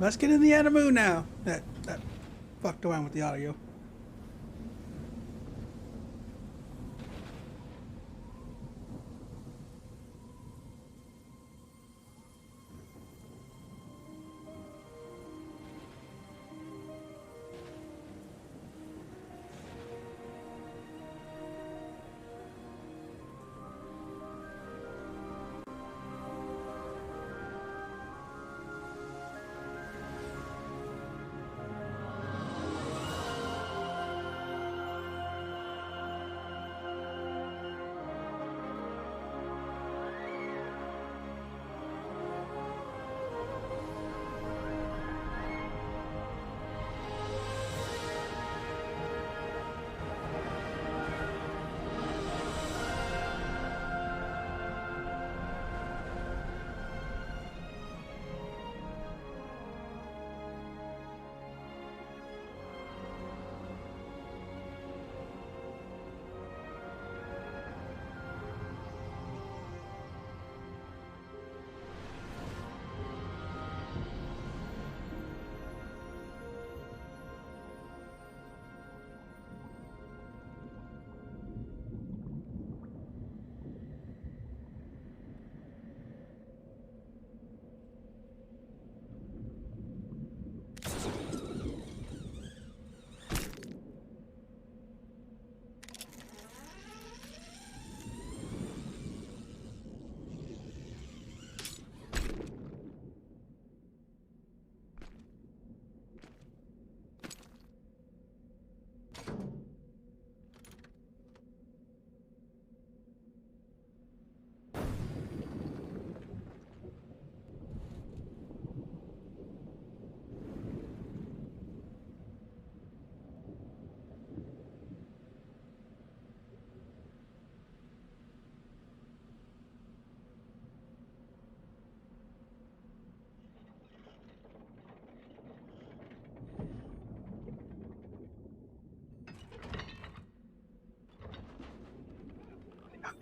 Let's get in the animal now. That fucked around with the audio.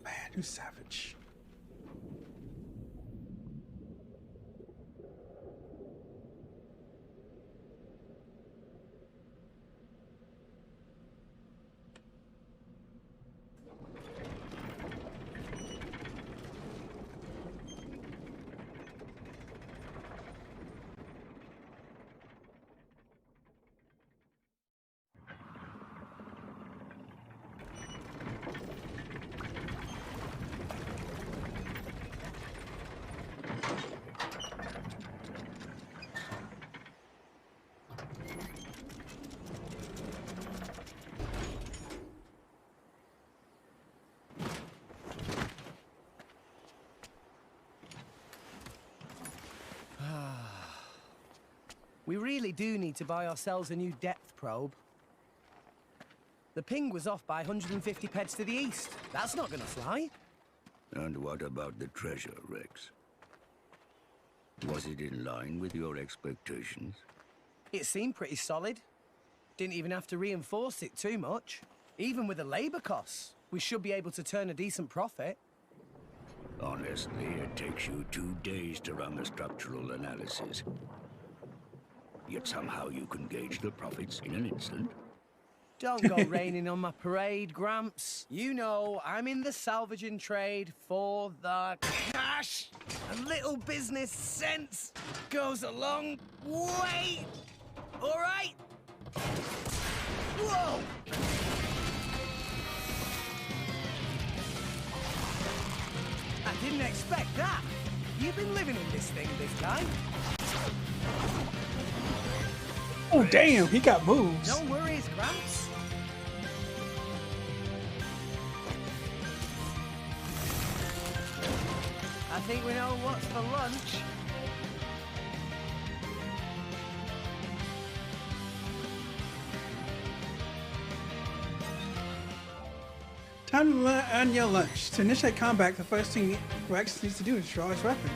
Man, you savage. We really do need to buy ourselves a new depth probe. The ping was off by 150 peds to the east. That's not gonna fly. And what about the treasure, Rex? Was it in line with your expectations? It seemed pretty solid. Didn't even have to reinforce it too much. Even with the labor costs, we should be able to turn a decent profit. Honestly, it takes you 2 days to run a structural analysis. Yet somehow you can gauge the profits in an instant. Don't go raining on my parade, Gramps. You know I'm in the salvaging trade for the cash. A little business sense goes a long way. All right? Whoa! I didn't expect that. You've been living in this thing this time. Oh, damn, he got moves. No worries, Gramps. I think we know what's for lunch. Time to earn your lunch. To initiate combat, the first thing Rex needs to do is draw his weapon.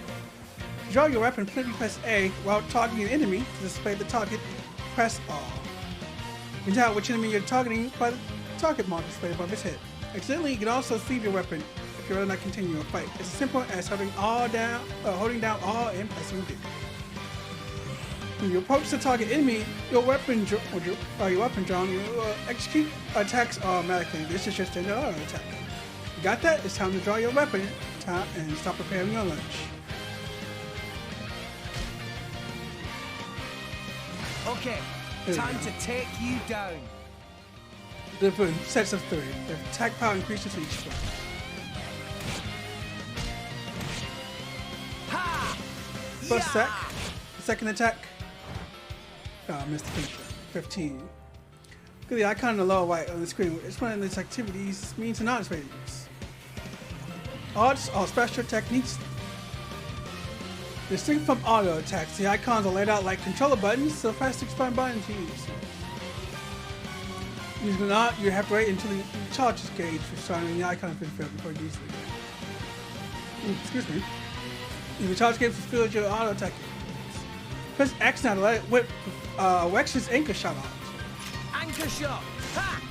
To draw your weapon, simply press A while targeting an enemy. To display the target, press R. You can tell which enemy you're targeting by the target mark displayed above his head. Accidentally, you can also sleeve your weapon if you're not continuing a fight. It's as simple as holding down R and pressing D. When you approach the target enemy, your weapon drawn, you execute attacks automatically. This is just an auto attack. You got that? It's time to draw your weapon and start preparing your lunch. Okay, time to take you down. Different sets of 3. The attack power increases each one. Ha! First attack. Second attack. Oh, I missed the finisher. 15. Look at the icon in the lower right on the screen. It's one of these activities means and odds ratings. Odds are special techniques. Distinct from auto attacks, the icons are laid out like controller buttons, so press the expand button to use. Using not, you have to wait until the charges gauge for starting the icon has been filled before you use it. Excuse me. If the charge gauge is filled, your auto attack. Press X now to let it whip Wex's anchor shot out. Anchor shot! Ha!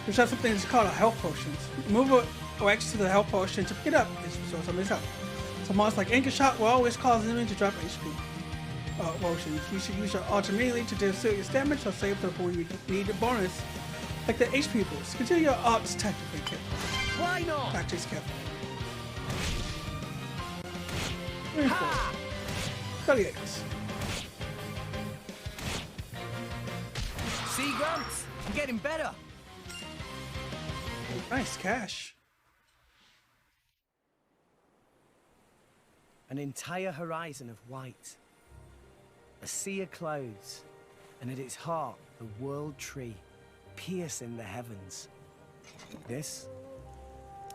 There's something that's called a health potion. Move a X to the health potion to pick it up. It's so somebody's help. So monsters like anchor shot will always cause them to drop HP. Potions. You should use your ult immediately to deal serious damage or save the when you need a bonus, like the HP boost. Consider your ults tactically careful. Why not? Tactics careful. 34. 38. See, Grumps? I'm getting better. Nice cash. An entire horizon of white. A sea of clouds, and at its heart, the world tree, piercing the heavens. This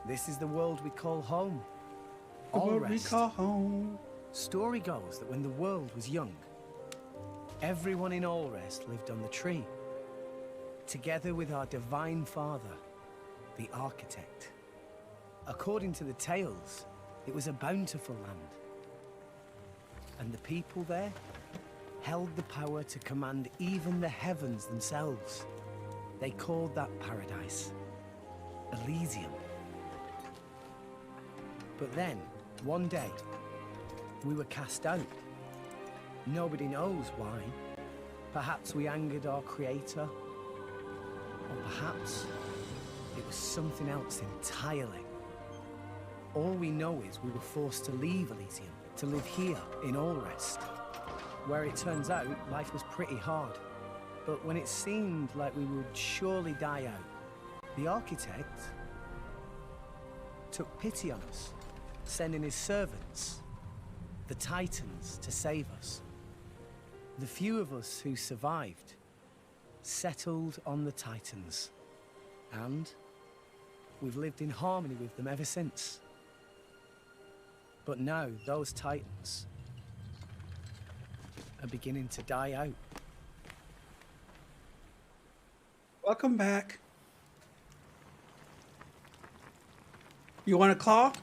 is the world we call home. The world we Allrest. call home. Story goes that when the world was young, everyone in Allrest lived on the tree, together with our divine father, the architect. According to the tales, it was a bountiful land. And the people there held the power to command even the heavens themselves. They called that paradise Elysium. But then, one day, we were cast out. Nobody knows why. Perhaps we angered our creator, or perhaps it was something else entirely. All we know is we were forced to leave Elysium to live here in Allrest, where it turns out life was pretty hard. But when it seemed like we would surely die out, the architect took pity on us, sending his servants, the Titans, to save us. The few of us who survived settled on the Titans, and we've lived in harmony with them ever since. But now those Titans are beginning to die out. Welcome back. You want a claw?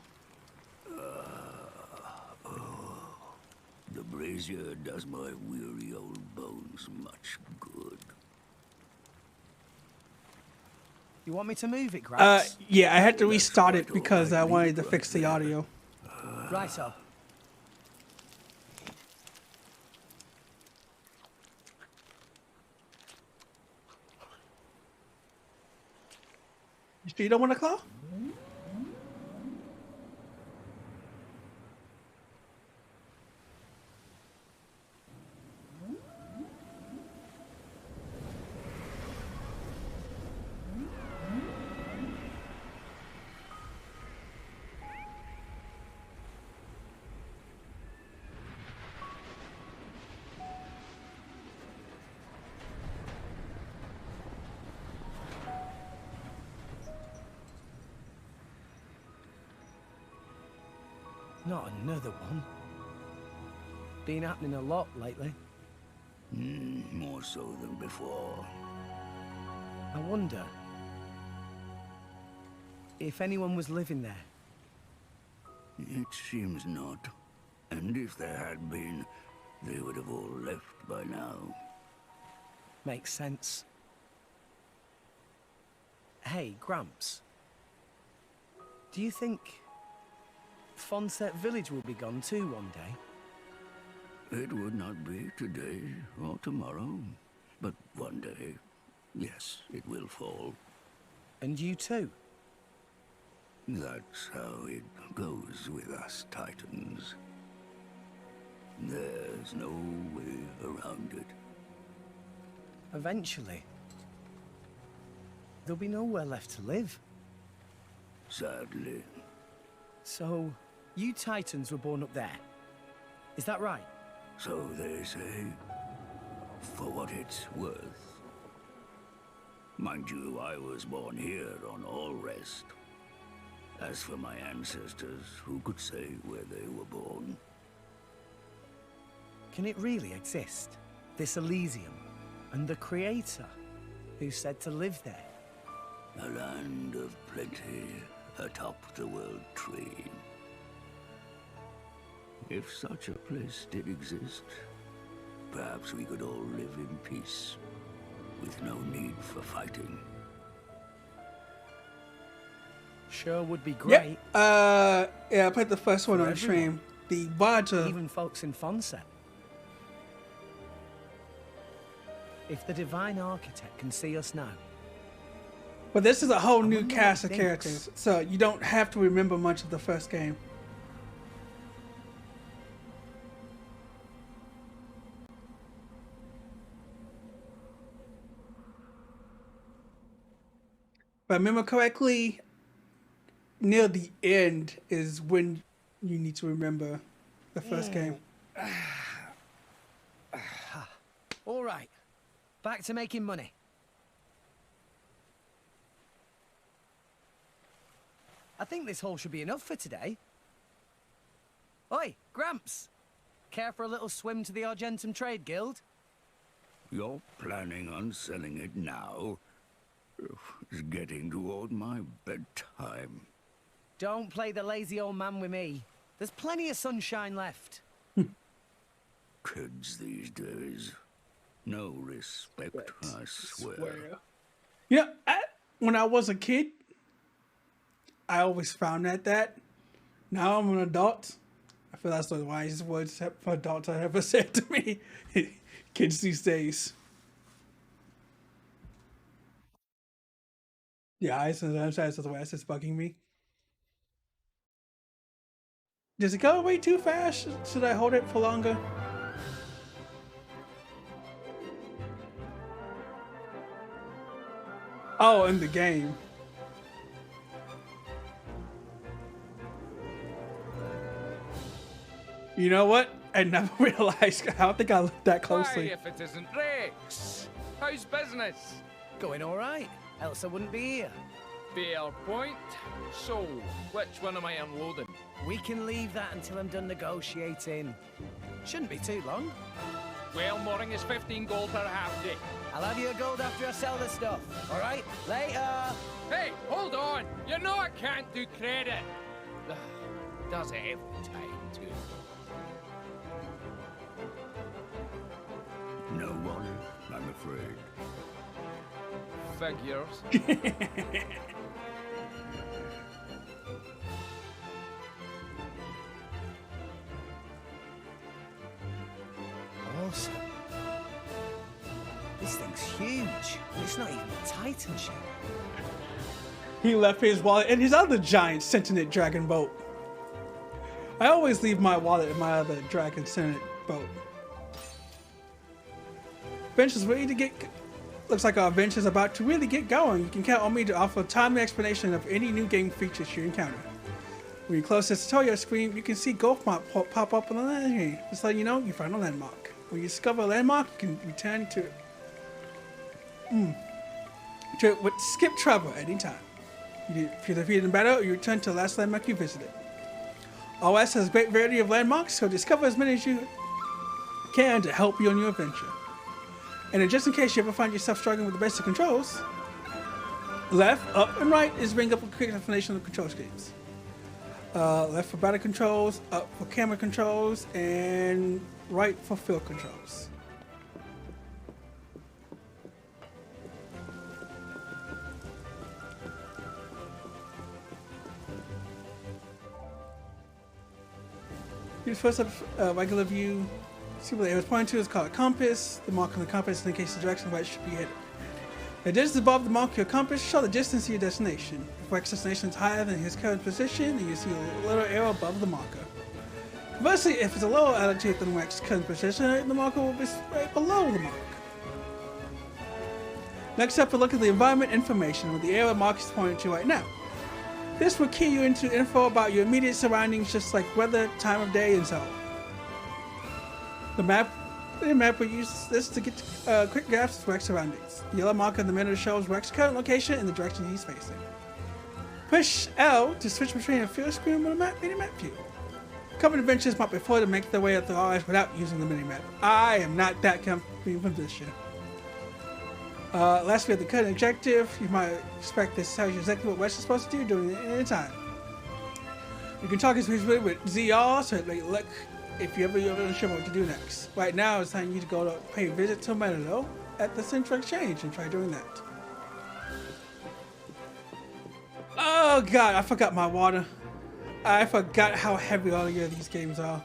The brazier does my weary old bones much good. You want me to move it, Gramps? Yeah, I had to restart it because I wanted to fix the audio. Righto. You sure you don't want a claw? Not another one. Been happening a lot lately. More so than before. I wonder if anyone was living there. It seems not. And if there had been, they would have all left by now. Makes sense. Hey, Gramps. Do you think Fonset Village will be gone too one day? It would not be today or tomorrow, but one day, yes, it will fall. And you too? That's how it goes with us Titans. There's no way around it. Eventually. There'll be nowhere left to live. Sadly. So, you Titans were born up there. Is that right? So they say. For what it's worth. Mind you, I was born here on All Rest. As for my ancestors, who could say where they were born? Can it really exist? This Elysium? And the Creator? Who said to live there? A land of plenty atop the world tree. If such a place did exist, perhaps we could all live in peace, with no need for fighting. Sure would be great. Yeah, I played the first one For on everyone. stream. The Baja. Even folks in Fonset. If the Divine Architect can see us now, But this is a whole new wonder cast what of he characters, so you don't have to remember much of the first game. If I remember correctly, near the end is when you need to remember the first game. all right, back to making money. I think this haul should be enough for today. Oi, Gramps! Care for a little swim to the Argentum Trade Guild? You're planning on selling it now? It's getting toward my bedtime. Don't play the lazy old man with me. There's plenty of sunshine left. Kids these days. No respect, I swear. You know, when I was a kid, I always found that. Now I'm an adult. I feel that's the wisest words for adults I ever said to me. Kids these days. Yeah, I sometimes that's the way it's bugging me. Does it go away too fast? Should I hold it for longer? Oh, in the game. You know what? I never realized. I don't think I looked that closely. Why, if it isn't Rex? How's business? Going all right, else I wouldn't be here. Fair point. So, which one am I unloading? We can leave that until I'm done negotiating. Shouldn't be too long. Well, Mooring is 15 gold per half day. I'll have your gold after I sell the stuff. All right? Later. Hey, hold on! You know I can't do credit. Does it every time, too. No wallet, I'm afraid. Figures. Awesome. This thing's huge. It's not even a Titan ship. He left his wallet in his other giant sentient dragon boat. I always leave my wallet in my other dragon sentient boat. Adventure's ready to get. Looks like our adventure's about to really get going. You can count on me to offer a timely explanation of any new game features you encounter. When you close this tutorial screen, you can see Golf Map pop up on the landing. Just letting you know you found a landmark. When you discover a landmark, you can return to it with skip travel at any time. If you're defeated in battle, you return to the last landmark you visited. OS has a great variety of landmarks, so discover as many as you can to help you on your adventure. And then just in case you ever find yourself struggling with the basic controls, left, up, and right is bring up a quick explanation of the control schemes. Left for battle controls, up for camera controls, and right for field controls. Use first up regular view, See what the arrow is pointing to is called a compass. The mark on the compass indicates the direction where it should be headed. The distance above the mark of your compass show the distance to your destination. If Rex's destination is higher than his current position, then you see a little arrow above the marker. Conversely, if it's a lower altitude than Rex's current position, the marker will be right below the mark. Next up, we'll look at the environment information, where the arrow mark is pointing to right now. This will key you into info about your immediate surroundings, just like weather, time of day, and so on. The map will use this to get quick graphs of Rex's surroundings. The yellow marker in the middle shows Rex's current location and the direction he's facing. Push L to switch between a field screen and a mini-map view. Common adventures might prefer to make their way up the RS without using the mini-map. I am not that comfortable with this shit. Last, we have the current objective. You might expect this tells you exactly what Rex is supposed to do during any time. You can talk exclusively with ZR, so it may look if you're ever unsure what to do next. Right now, it's time you to go to pay a visit to Meadow at the Central Exchange and try doing that. Oh god, I forgot my water. I forgot how heavy all of these games are.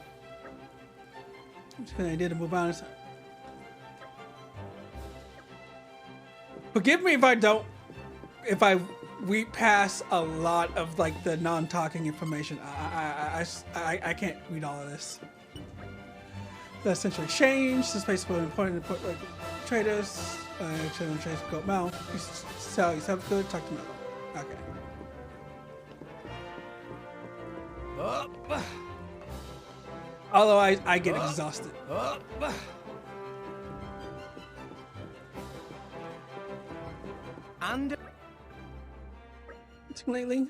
I'm just gonna need to move on. Forgive me if I read past a lot of like the non-talking information. I can't read all of this. The Central Exchange, this place is important to like, traders. Traders go Mel. You sell yourself good, talk to Mel. Okay. Although I get exhausted. And lately,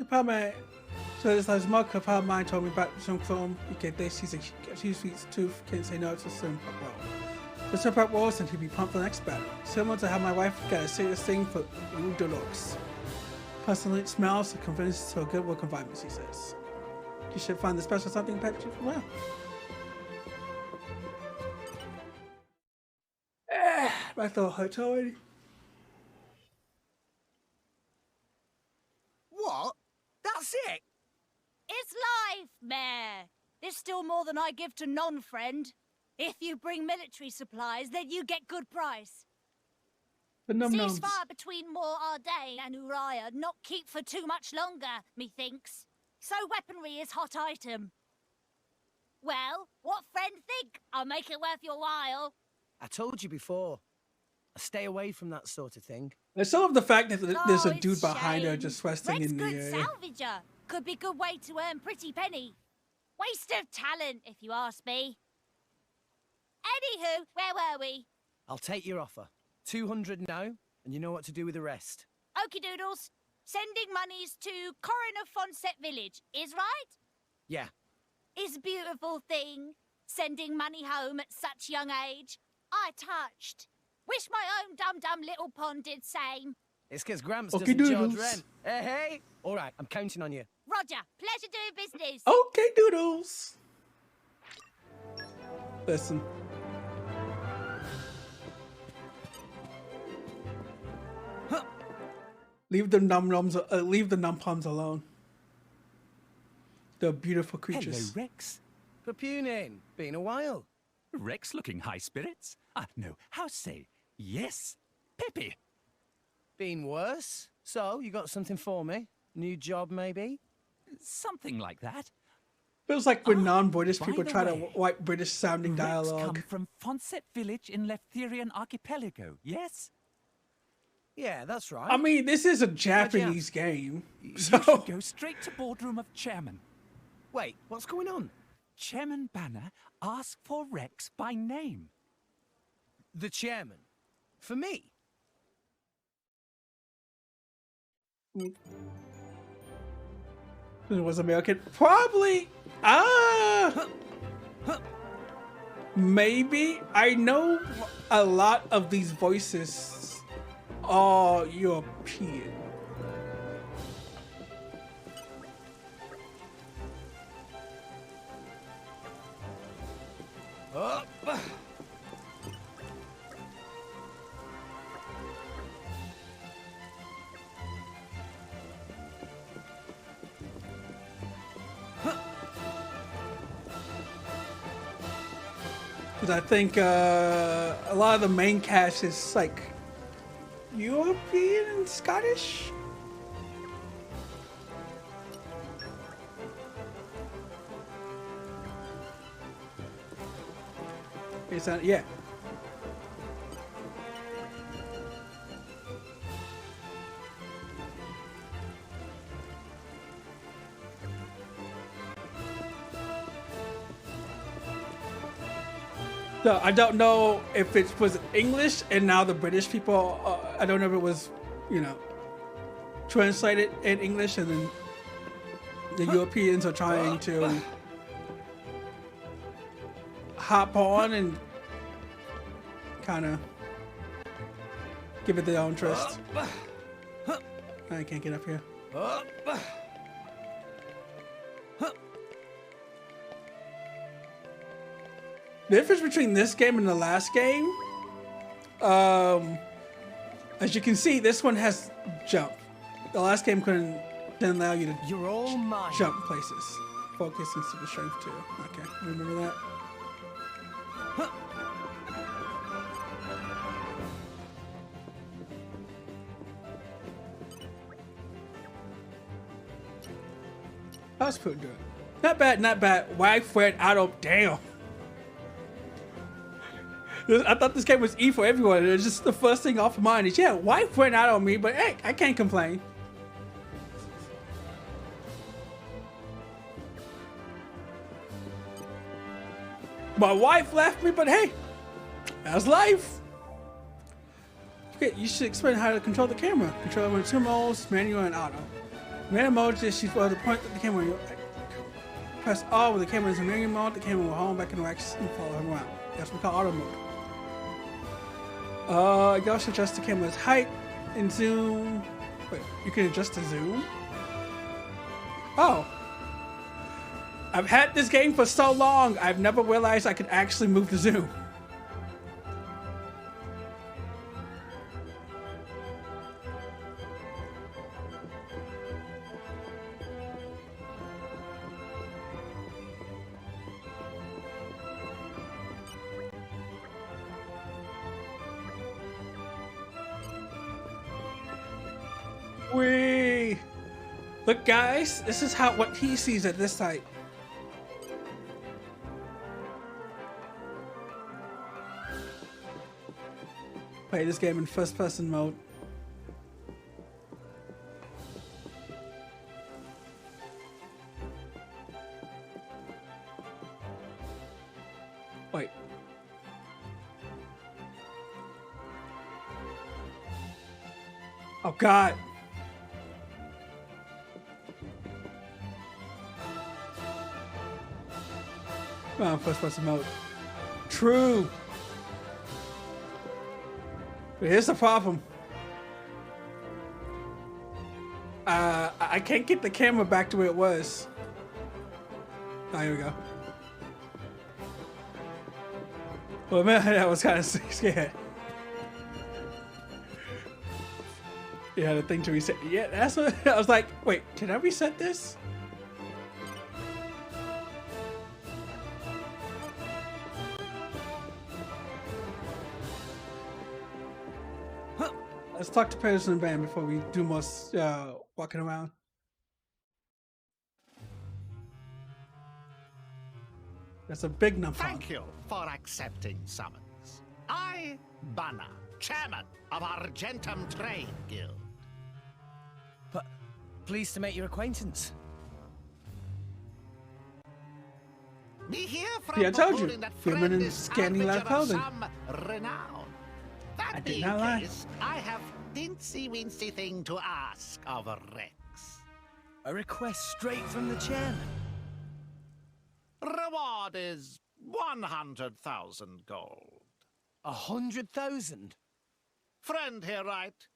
so this last month, a pal of mine told me about some film. You get this, he's a sweet tooth, can't say no to some pop roll. The some pop rolls and he'd be pumped for the next battle. Similar to how my wife got a serious thing for Udolox. Personally, it smells and convinced to a good work environment, he says. You should find the special something package for well. My throat hurts already. what? That's it? It's life, Mayor. There's still more than I give to non-friend. If you bring military supplies, then you get good price. The num-nums. Ceasefire between Moor Ardain and Uriah not keep for too much longer, methinks. So weaponry is hot item. Well, what friend think? I'll make it worth your while. I told you before. I stay away from that sort of thing. I still love the fact that there's a it's dude behind her shame. just resting Red's in the good area. salvager. Could be good way to earn pretty penny. Waste of talent, if you ask me. Anywho, where were we? I'll take your offer. 200 now, and you know what to do with the rest. Okie doodles. Sending monies to Coroner Fonset Village, is right? Yeah. Is a beautiful thing. Sending money home at such young age. I touched. Wish my own dum-dum little pond did same. It's because Gramps Okay, doesn't charge doodles. rent. Hey! All right, I'm counting on you. Roger, pleasure doing business. Okay, doodles. Listen. Huh. Leave the num-nums alone. They're beautiful Hello, creatures. Rex. Papunin, been a while. Rex looking high spirits? No, how say, yes, Peppy. Been worse. So, you got something for me? New job, maybe? Something like that. Feels like when non-British by people the try to way, wipe British-sounding Rex dialogue. come from Fonset Village in Leftherian Archipelago, yes? Yeah, that's right. I mean, this is a Japanese game, You so should go straight to boardroom of chairman. Wait, what's going on? Chairman Banner asked for Rex by name. The chairman. For me? it was American. Probably. Maybe. I know a lot of these voices are European. Up. Because I think a lot of the main cast is like European and Scottish. Is that, yeah. So I don't know if it was English and now the British people, I don't know if it was, you know, translated in English and then the Europeans are trying to hop on and kind of give it their own twist. I can't get up here. The difference between this game and the last game, as you can see, this one has jump. The last game didn't allow you to jump places. Focus and super strength too. Okay, remember that. How's food doing? Not bad, not bad. Wife went out of damn. I thought this game was E for everyone. It's just the first thing off of mind is, yeah, wife went out on me, but hey, I can't complain. My wife left me, but hey, that's life. Okay, you should explain how to control the camera. Control in 2 modes, manual and auto. Manual mode is for the point that the camera. Press R when the camera is in manual mode. The camera will hold back in the racks and follow him around. That's what we call auto mode. You also adjust the camera's height and zoom. Wait, you can adjust the zoom? Oh. I've had this game for so long, I've never realized I could actually move the zoom. Whee! Look, guys, this is what he sees at this site. Play this game in first-person mode. Wait. Oh, God. Oh, first-person mode. True. But here's the problem. I can't get the camera back to where it was. Oh, here we go. Well, man, I was kind of scared. You had a thing to reset. Yeah, that's what I was like. Wait, did I reset this? Let's talk to Patterson and Band before we do more walking around. That's a big number. Thank you for accepting summons. I, Banner, chairman of Argentum Trade Guild. But pleased to make your acquaintance. Me here from See, I told you, that women in is scanning lab salvager of clothing. some renown. That I did being not lie. case, I have dincy-wincy thing to ask of Rex. A request straight from the chairman. Reward is 100,000 gold. 100,000? Friend here, right?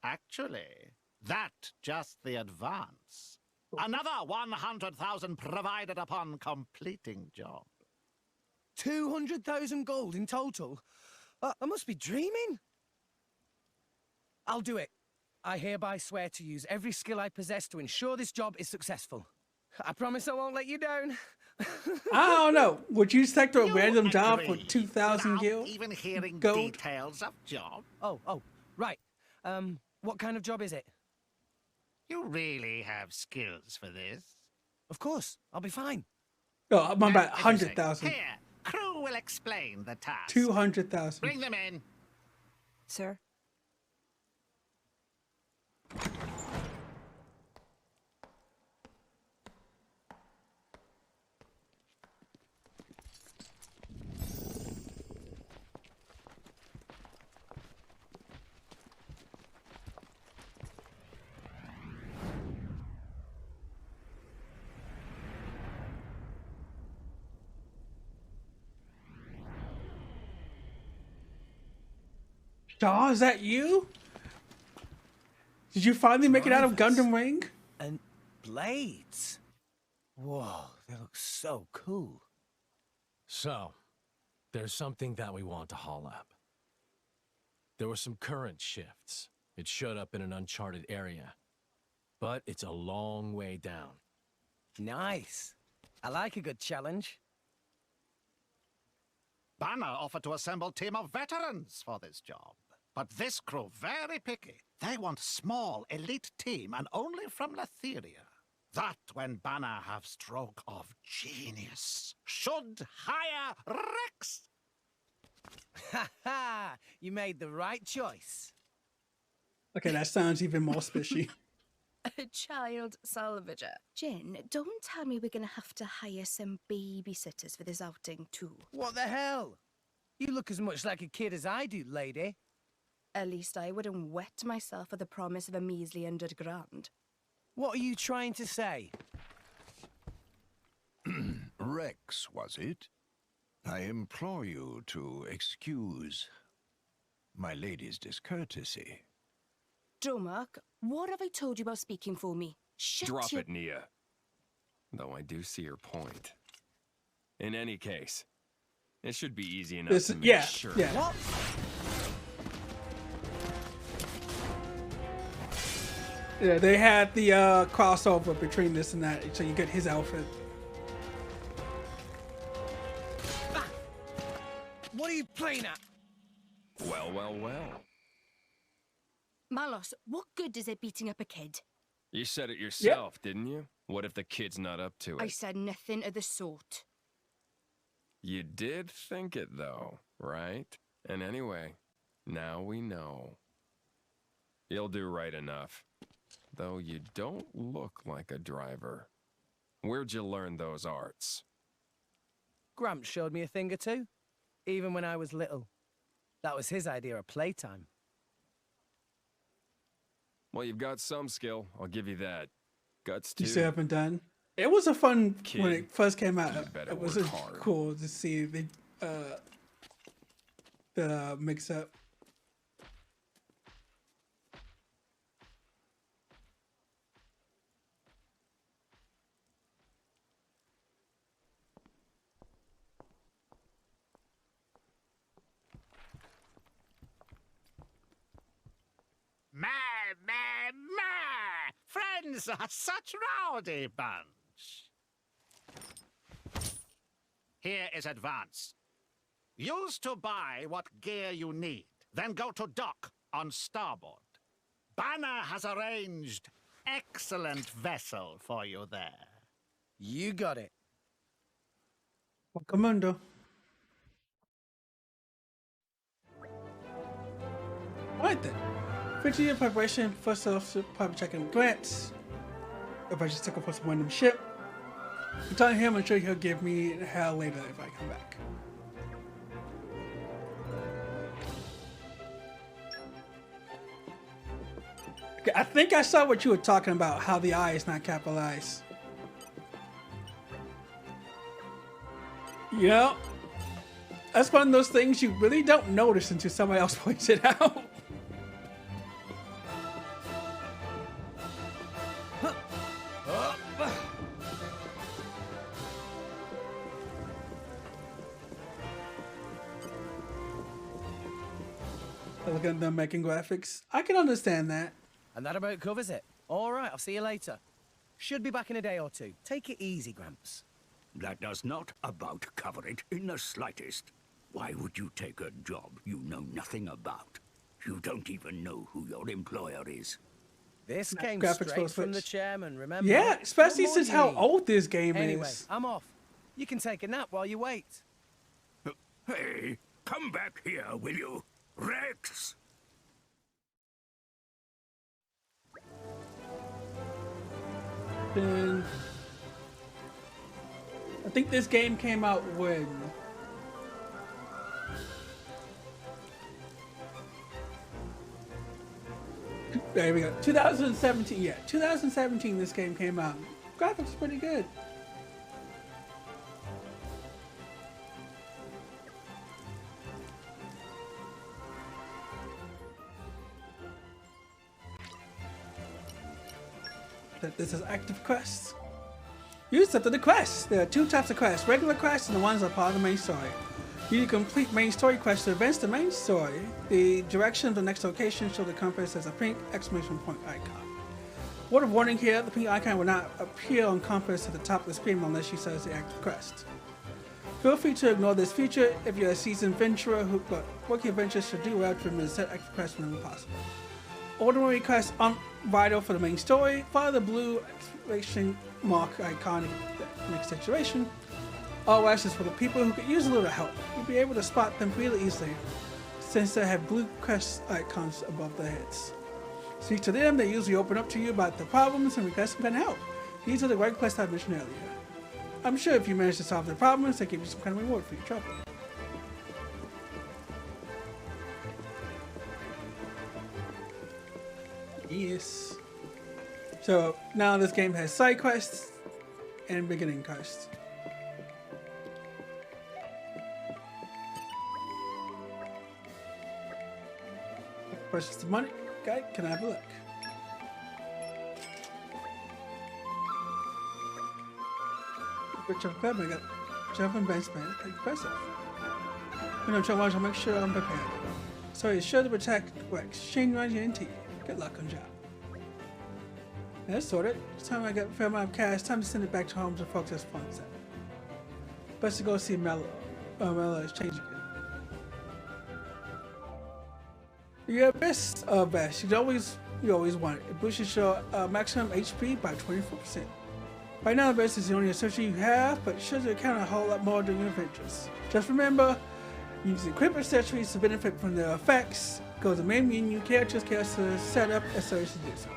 Actually, that just the advance. Another 100,000 provided upon completing job. 200,000 gold in total? I must be dreaming. I'll do it. I hereby swear to use every skill I possess to ensure this job is successful. I promise I won't let you down. I don't know. Would you select a You random job for agree 2,000 without even hearing gold? details of job? Oh, right. What kind of job is it? You really have skills for this? Of course, I'll be fine. Oh, my bad. That's everything. 100,000. Here, crew will explain the task. 200,000. Bring them in. Sir? Shaw, is that you? Did you finally make it out of Gundam Ring? And blades. Whoa, they look so cool. So, there's something that we want to haul up. There were some current shifts. It showed up in an uncharted area. But it's a long way down. Nice. I like a good challenge. Banner offered to assemble a team of veterans for this job. But this crew very picky. They want small, elite team and only from Letheria. That when Banner have stroke of genius. Should hire Rex. Ha ha! You made the right choice. Okay, that sounds even more fishy. A child salvager. Jin, don't tell me we're gonna have to hire some babysitters for this outing too. What the hell? You look as much like a kid as I do, lady. At least I wouldn't wet myself for the promise of a measly £100,000. What are you trying to say? Rex, was it? I implore you to excuse my lady's discourtesy. Dromark, what have I told you about speaking for me? Shut Drop your... it, Nia. Though I do see your point. In any case, it should be easy enough to make sure. Yeah. What? Yeah, they had the crossover between this and that, so you get his outfit. Ah! What are you playing at? Well, well, well. Malos, what good is it beating up a kid? You said it yourself, didn't you? What if the kid's not up to it? I said nothing of the sort. You did think it, though, right? And anyway, now we know. You'll do right enough. Though you don't look like a driver. Where'd you learn those arts? Gramps showed me a thing or two, even when I was little. That was his idea of playtime. Well, you've got some skill, I'll give you that. Guts, too. You still haven't done. It was a fun Kid, when it first came out. better It was work hard. cool to see the mix up. Friends are such rowdy bunch. Here is advance. Use to buy what gear you need, then go to dock on starboard. Banner has arranged excellent vessel for you there. You got it. Commando. Alright then. 50-year preparation, first off, probably checking grants. If I just took up some random ship. I'm telling him I'm sure he'll give me hell later if I come back. Okay, I think I saw what you were talking about, how the I is not capitalized. You know, that's one of those things you really don't notice until somebody else points it out. Look at them making graphics. I can understand that. And that about covers it. All right, I'll see you later. Should be back in a day or two. Take it easy, Gramps. That does not about cover it in the slightest. Why would you take a job you know nothing about? You don't even know who your employer is. This came Graphics straight will from the switch. chairman, remember? Yeah, especially What more since do you how need? old this game Anyway, is. I'm off. You can take a nap while you wait. Hey, come back here, will you? Rex! Then I think this game came out when. There we go. 2017. Yeah, 2017. This game came out. Graphics are pretty good. This is active quests. You accepted the quests. There are two types of quests: regular quests and the ones that are part of the main story. You need to complete main story quests to advance the main story. The direction of the next location show the compass as a pink exclamation point icon. Word of warning here: the pink icon will not appear on compass at the top of the screen unless you select the active quest. Feel free to ignore this feature if you're a seasoned venturer, but working adventures should do well to remember to set active quests whenever possible. Ordinary quests aren't vital for the main story. Follow the blue exclamation mark icon in the next situation. All else is for the people who could use a little help. You'll be able to spot them really easily since they have blue quest icons above their heads. Speak to them, they usually open up to you about the problems and request some kind of help. These are the right quests I mentioned earlier. I'm sure if you manage to solve the problems, they give you some kind of reward for your trouble. Yes. So now this game has side quests and beginning quests. Purchase the money. Okay, can I have a look? Picture of club, I got jump and benchman. Impressive. When I'm trying to make sure I'm prepared. So it's sure to protect Rex. Shane runs you into you. Good luck on job. That's sorted. It's time I get a fair amount of cash. Time to send it back to home to folks as funds at. Best to go see Mello. Mello is changing it. Your best best. You always want it. It boosts your maximum HP by 24%. Right now, the best is the only accessory you have, but should account a whole lot more during your adventures. Just remember, use equip accessories to benefit from their effects. Go to the main menu, characters to set up accessories to do so.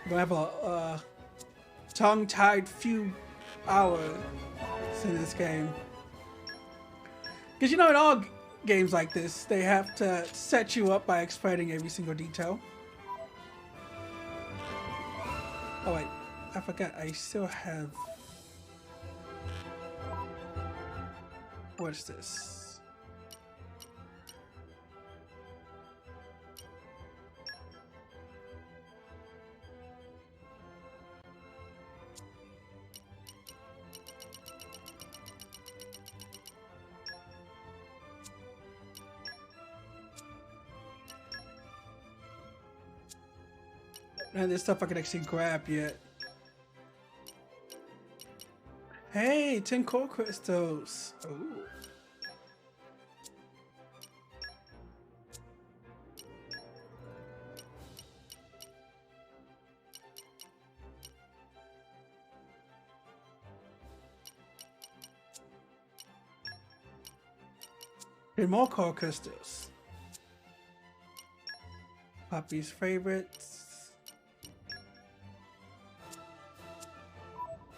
We'll have a tongue-tied few hours in this game. Because you know, in all games like this, they have to set you up by explaining every single detail. Oh wait, I forgot, I still have... What's this? And there's stuff I can actually grab yet. Hey, 10 core crystals. Ooh. And more core crystals. Poppy's favorites.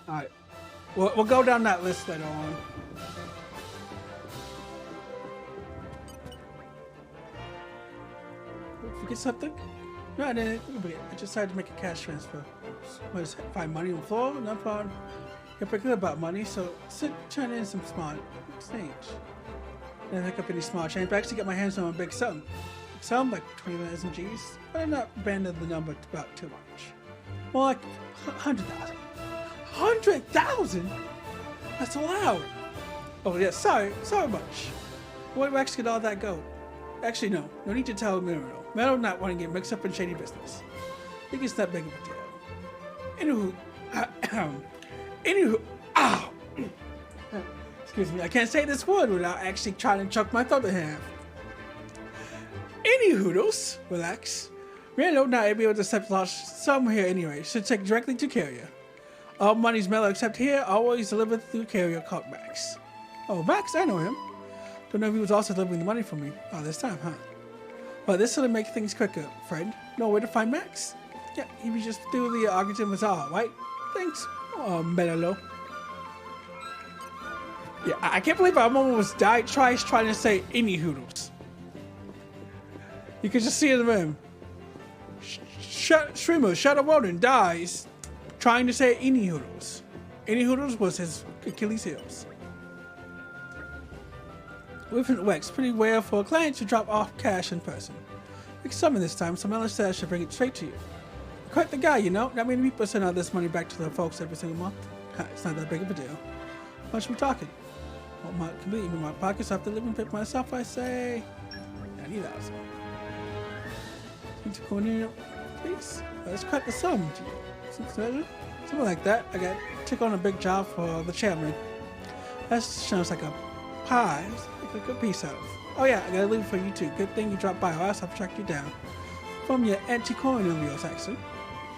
Alright. We'll go down that list later on. Forget something? No, I didn't. I just decided to make a cash transfer. What is it? Find money on the floor? No problem. You're pretty about money, so turn in some smart exchange. Didn't pick up any small change, but I actually got my hands on a big sum. Some like 20,000 G's, but I'm not banding the number about too much. More like 100,000. 100,000? That's allowed. Oh yeah, sorry much. Where Rex get all that gold? Actually, no need to tell Meadow. Meadow not wanting to get mixed up in shady business. I think it's not big of a deal. Anywho, Anywho, ow! Excuse me, I can't say this word without actually trying to choke my throat in half. Anywhoodles, relax. We know not able to accept loss somewhere here anyway. Should take directly to carrier. All money's mail except here, always delivered through carrier called Max. Oh, Max, I know him. Don't know if he was also delivering the money for me all this time, huh? Well, this will make things quicker, friend. Know where to find Max? Yeah, he was just through the Argentine Bazaar, right? Thanks. Oh, Melalo. Yeah, I can't believe I almost died twice trying to say any hoodles. You can just see it in the room. Streamer Shadowroninn dies trying to say any hoodles. Any hoodles was his Achilles heels. Within Wex, pretty rare for a client to drop off cash in person. We can summon this time, so Melon says should bring it straight to you. Quite the guy, you know. Not many people send out this money back to their folks every single month. It's not that big of a deal. How much are we talking? Well, my completely in my pockets after living pick myself, I say 90,000. Into corner, please. Let's cut the sum. Something like that. I got to take on a big job for the chairman. That sounds like a pie. Like a good piece of. Oh yeah, I gotta leave it for you too. Good thing you dropped by, or else I'll track you down. From your anti-colonial accent.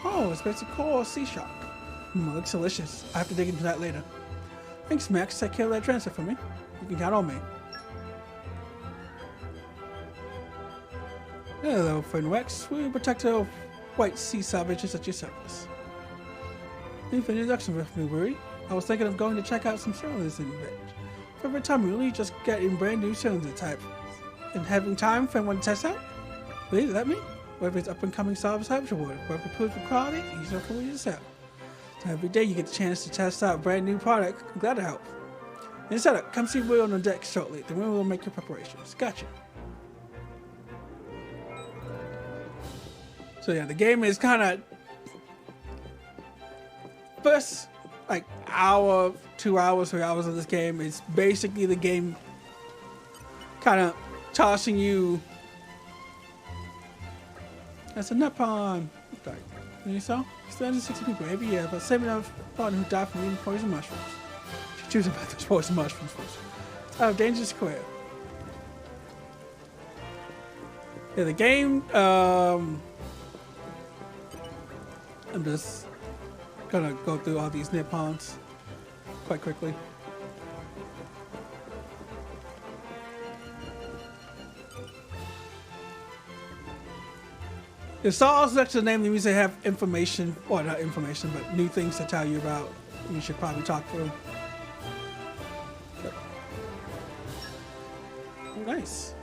Oh, it's basic core sea shark. Looks delicious. I have to dig into that later. Thanks, Max. Take care of that transfer for me. You can count on me. Hello, friend Rex. We're protector of white sea savages at your service. Leave an introduction with me, Worry. I was thinking of going to check out some cylinders in a bit. For every time, really just getting brand new cylinder type. And having time for anyone to test out? Please let me. Whether it's up and coming service types or whether it proves for quality, easier for you to sell. So every day you get the chance to test out a brand new product. I'm glad to help. Instead of come see Will on the deck shortly. Then we will make your preparations. Gotcha. So yeah, the game is kind of first like hour, 2 hours, 3 hours of this game is basically the game kind of tossing you. That's a nut pond. Sorry. You saw? 360 people every year, but 7 of them who die from eating poison mushrooms. She chooses about those poison mushrooms first. It's out of Danger Square. Yeah, the game. I'm just gonna go through all these nippons quite quickly. The stars next to the name means they have information, or not information, but new things to tell you about. You should probably talk to them. Oh, nice.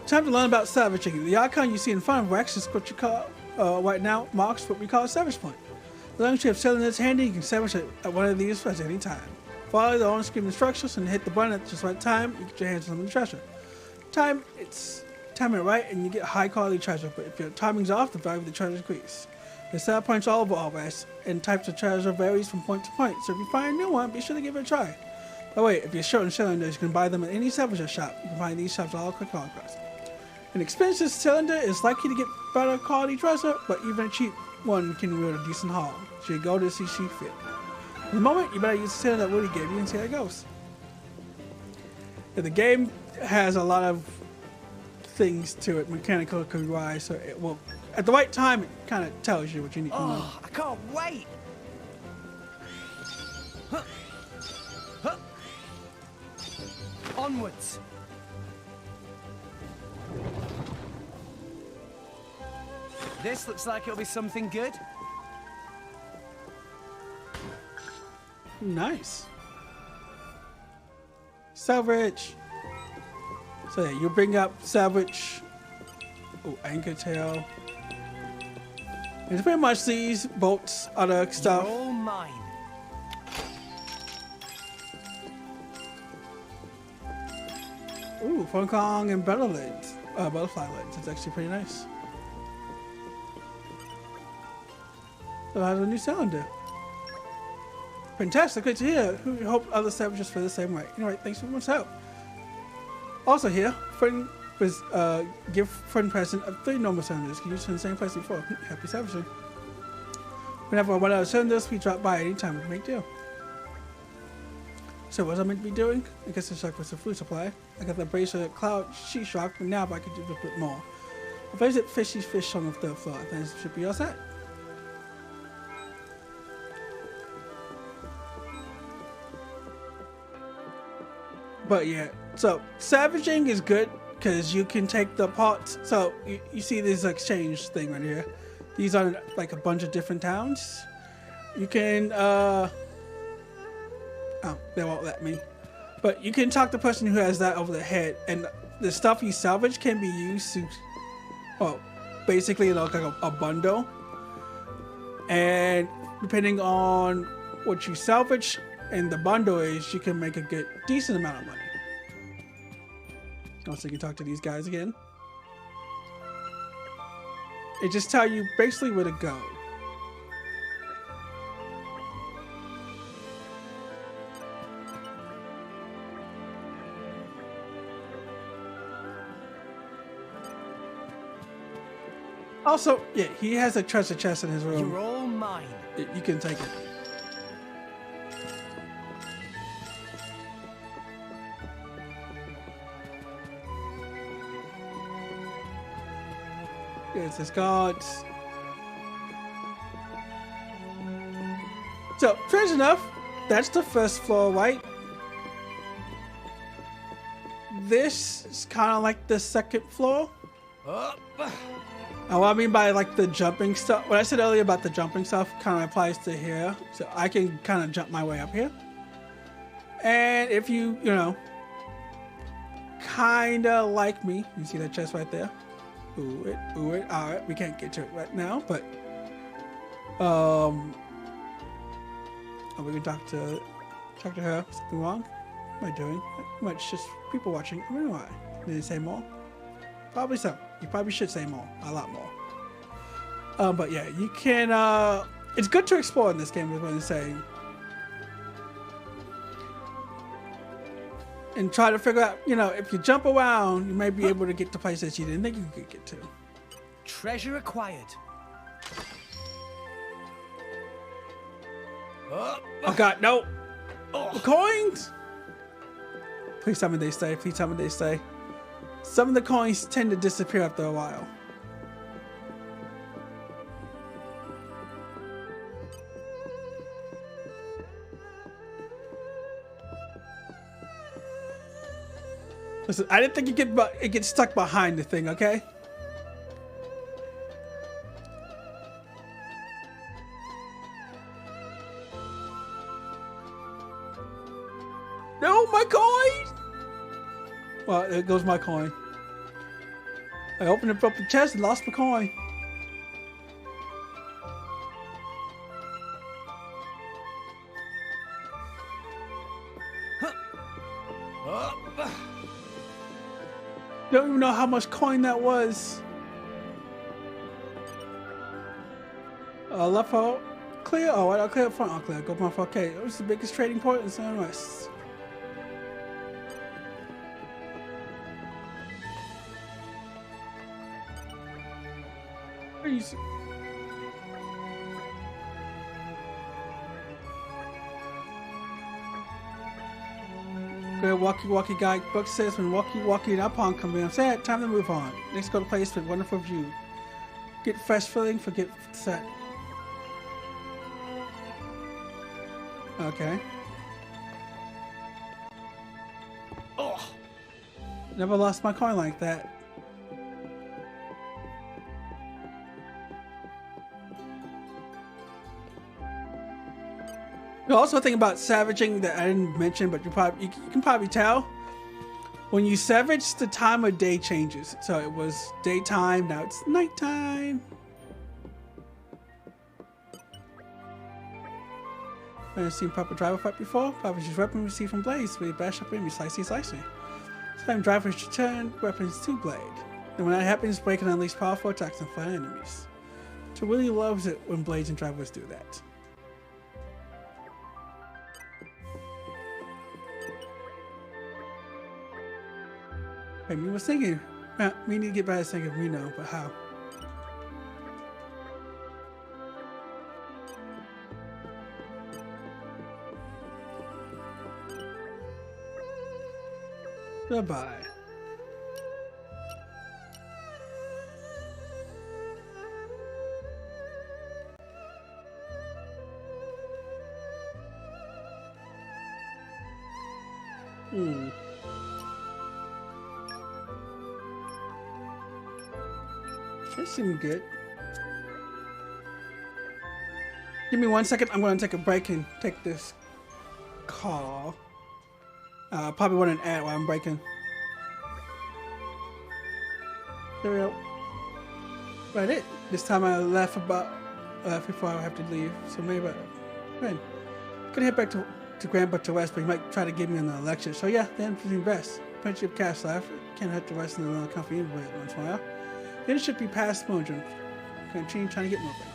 Time to learn about savaging. The icon you see in front of Rex is what you call, right now, marks what we call a savage point. As long as you have cylinders handy, you can savage at one of these at any time. Follow the on-screen instructions and hit the button at just the right time, you get your hands on the treasure. Time it right and you get high quality treasure, but if your timing's off, the value of the treasure increases. The save points all over all rest, and types of treasure varies from point to point, so if you find a new one, be sure to give it a try. By the way, if you're short on cylinders, you can buy them at any savager shop. You can find these shops all quick all across. An expensive cylinder is likely to get better quality treasure, but even a cheap one can wield a decent haul, so you go to see she fit. At the moment, you better use the cylinder that Woody gave you and see how it goes. Yeah, the game has a lot of things to it, mechanical wise, so it will, at the right time, it kind of tells you what you need to know. I can't wait! Huh. Huh. Onwards! This looks like it'll be something good. Nice. Salvage. So yeah, you bring up salvage. Oh, anchor tail. It's pretty much these boats, other stuff. You're all mine. Ooh, Hong Kong and butterfly legs. It's actually pretty nice. So how's a new cylinder? Fantastic, great to hear. We hope other savages feel the same way. Anyway, thanks for much help. Also here, friend was give friend present of 3 normal cylinders. Can use in the same place before. Happy savaging. Whenever one of us send this, we drop by anytime. It's a big deal. So what was I meant to be doing? I guess it's like with the food supply. I got the bracelet cloud sheet shock, but now I could do a bit more. I'll visit Fishy's fish on the third floor. Then it should be all set. But yeah, so savaging is good because you can take the parts. So you see this exchange thing right here. These are like a bunch of different towns. You can, oh, they won't let me. But you can talk to the person who has that over the head, and the stuff you salvage can be used to, well, basically like a bundle. And depending on what you salvage and the bundle is, you can make a good, decent amount of money. Also, you can talk to these guys again. It just tell you basically where to go. Also, yeah, he has a treasure chest in his room. You're all mine. You can take it. It's his cards. So, strange enough, that's the first floor, right? This is kind of like the second floor. Up. And what I mean by like the jumping stuff, what I said earlier about the jumping stuff kind of applies to here. So I can kind of jump my way up here. And if you know, kind of like me, you see that chest right there? Ooh it. All right, we can't get to it right now, but we can talk to her. Something wrong? What am I doing? Much just people watching. I don't know why. Did they say more? Probably so. You probably should say more. A lot more. But yeah, you can. It's good to explore in this game, is what I'm saying. And try to figure out, you know, if you jump around, you may be able to get to places you didn't think you could get to. Treasure acquired. Oh God, no! The coins! Please tell me they stay. Please tell me they stay. Some of the coins tend to disappear after a while. Listen, I didn't think it gets stuck behind the thing, okay? No, my coin! Well, there goes my coin. I opened up the chest and lost my coin. Don't even know how much coin that was. Left out. Clear? Oh, I'll clear up front. I'll clear. Go my 4K. It was the biggest trading port in Sun West. Good walkie guy book says when walkie and upon come in, sad, time to move on. Next go to place with wonderful view. Get fresh feeling, forget set. Okay. Oh, never lost my coin like that. Also, a thing about savaging that I didn't mention, but you can probably tell when you savage, the time of day changes. So it was daytime, now it's nighttime. I've seen Papa Driver fight before. Papa's just weapon received from Blades, we bash up and slicey. Sometimes drivers return weapons to Blade. And when that happens, Blade can unleash powerful attacks on fire enemies. So Willie loves it when Blades and drivers do that. Hey, me was singing. We need to get better at singing, we know, but how? Goodbye. This seems good. Give me 1 second. I'm going to take a break and take this call. Probably want an ad while I'm breaking. There we go. Right, it. This time I left about before I have to leave. So maybe I'm gonna head back to Grandpa to rest, but he might try to give me another lecture. So yeah, then for the best. Plenty of cash left. Can't have to rest in another company but once in a while. Then it should be past Mojo. Continue trying to get moving.